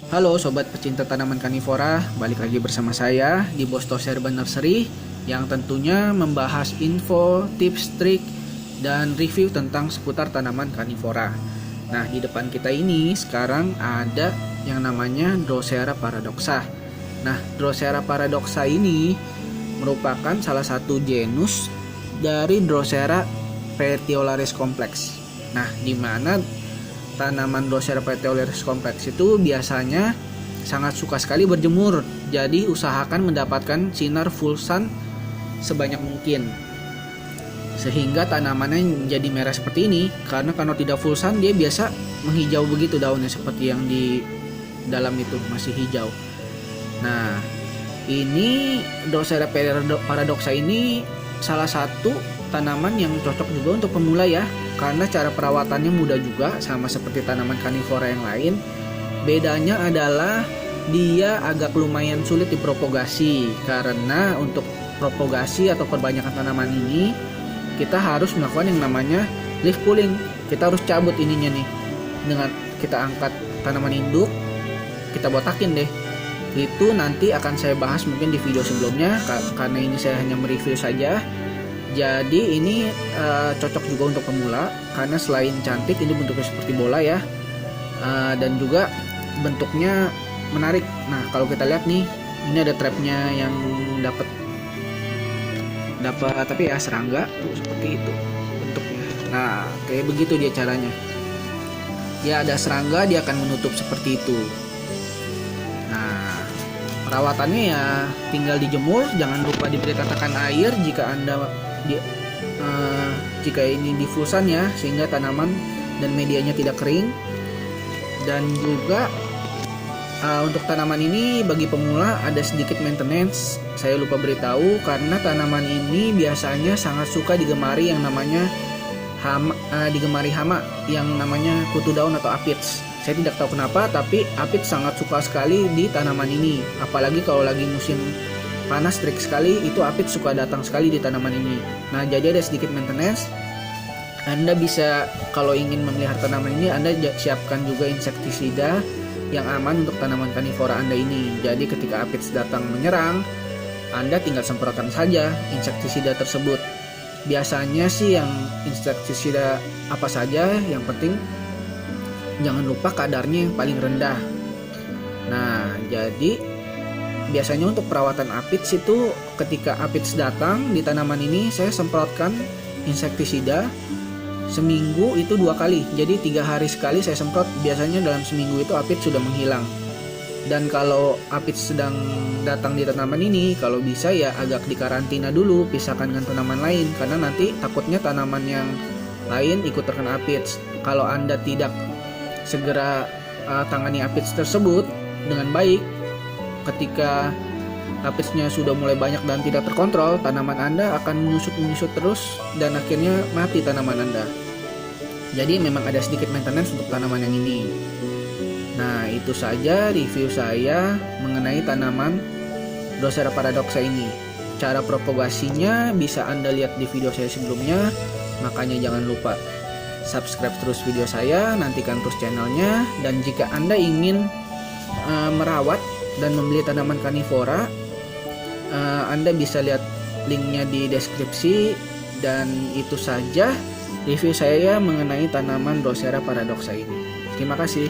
Halo sobat pecinta tanaman karnivora, balik lagi bersama saya di Bostos Herban Nursery yang tentunya membahas info, tips, trik, dan review tentang seputar tanaman karnivora. Nah, di depan kita ini sekarang ada yang namanya Drosera paradoxa. Nah, Drosera paradoxa ini merupakan salah satu genus dari Drosera petiolaris complex. Nah, di mana tanaman Drosera petiolaris complex itu biasanya sangat suka sekali berjemur. Jadi usahakan mendapatkan sinar full sun sebanyak mungkin. Sehingga tanamannya jadi merah seperti ini, karena kalau tidak full sun dia biasa menghijau begitu daunnya seperti yang di dalam itu masih hijau. Nah, ini Drosera paradoxa ini salah satu tanaman yang cocok juga untuk pemula ya, karena cara perawatannya mudah juga sama seperti tanaman karnivora yang lain. Bedanya adalah dia agak lumayan sulit dipropagasi, karena untuk propagasi atau perbanyakan tanaman ini kita harus melakukan yang namanya leaf pulling. Kita harus cabut ininya nih, dengan kita angkat tanaman induk, kita botakin deh. Itu nanti akan saya bahas mungkin di video sebelumnya, karena ini saya hanya mereview saja. Jadi ini cocok juga untuk pemula, karena selain cantik ini bentuknya seperti bola ya, dan juga bentuknya menarik. Nah, kalau kita lihat nih, ini ada trapnya yang dapat tapi ya serangga tuh seperti itu bentuknya. Nah, kayak begitu dia caranya. Ya, ada serangga dia akan menutup seperti itu. Nah, perawatannya ya tinggal dijemur, jangan lupa diberi tatakan air jika ini difusan ya, sehingga tanaman dan medianya tidak kering. Dan juga untuk tanaman ini bagi pemula ada sedikit maintenance, saya lupa beritahu, karena tanaman ini biasanya sangat suka digemari yang namanya hama yang namanya kutu daun atau aphids. Saya tidak tahu kenapa, tapi aphids sangat suka sekali di tanaman ini, apalagi kalau lagi musim panas terik sekali, itu aphids suka datang sekali di tanaman ini. Nah, jadi ada sedikit maintenance. Anda bisa, kalau ingin memelihara tanaman ini, Anda siapkan juga insektisida yang aman untuk tanaman karnivora Anda ini. Jadi ketika aphids datang menyerang, Anda tinggal semprotkan saja insektisida tersebut. Biasanya sih yang insektisida apa saja, yang penting jangan lupa kadarnya yang paling rendah. Nah, jadi biasanya untuk perawatan aphids itu ketika aphids datang di tanaman ini, saya semprotkan insektisida seminggu itu 2 kali. Jadi 3 hari sekali saya semprot. Biasanya dalam seminggu itu aphids sudah menghilang. Dan kalau aphids sedang datang di tanaman ini, kalau bisa ya agak dikarantina dulu, pisahkan dengan tanaman lain, karena nanti takutnya tanaman yang lain ikut terkena aphids. Kalau Anda tidak segera tangani aphids tersebut dengan baik, ketika aphidsnya sudah mulai banyak dan tidak terkontrol, tanaman Anda akan menyusut terus dan akhirnya mati tanaman Anda. Jadi memang ada sedikit maintenance untuk tanaman yang ini. Nah, itu saja review saya mengenai tanaman Drosera paradoxa ini. Cara propagasinya bisa Anda lihat di video saya sebelumnya, makanya jangan lupa subscribe terus video saya, nantikan terus channelnya. Dan jika Anda ingin merawat dan membeli tanaman karnivora, Anda bisa lihat linknya di deskripsi. Dan itu saja review saya mengenai tanaman Drosera paradoxa ini. Terima kasih.